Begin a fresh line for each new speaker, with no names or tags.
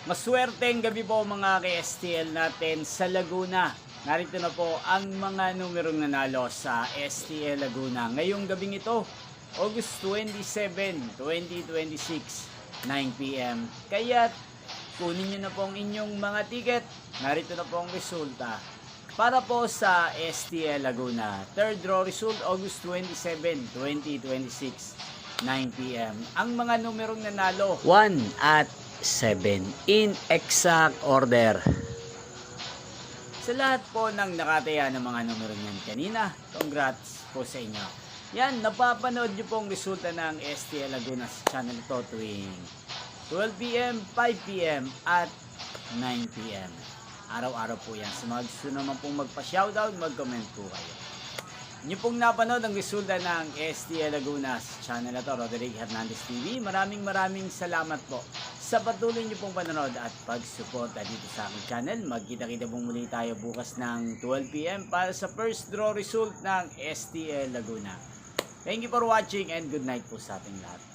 Maswerteng gabi po mga ka-STL natin sa Laguna. Narito na po ang mga numerong nanalo sa STL Laguna ngayong gabing ito, August 27, 2026, 9 p.m. Kaya kunin nyo na po ang inyong mga ticket. Narito na po ang resulta para po sa STL Laguna. Third draw result, August 27, 2026, 9 p.m. Ang mga numerong nanalo, 1 at 7 in exact order. Sa lahat po ng nakataya ng mga numero niyan kanina, congrats po sa inyo. Yan, napapanood nyo pong resulta ng STL Laguna sa channel ito tuwing 12 p.m, 5 p.m, at 9 p.m. Araw-araw po yan. Sa mga gusto naman pong magpa-shoutout, mag-comment po kayo. Inyo pong napanood ang resulta ng STL Laguna sa channel na to, Roderick Hernandez TV. Maraming salamat po sa patuloy nyo pong panonood at pag-suporta dito sa aking channel. Magkita-kita pong muli tayo bukas ng 12 p.m. para sa first draw result ng STL Laguna. Thank you for watching and good night po sa ating lahat.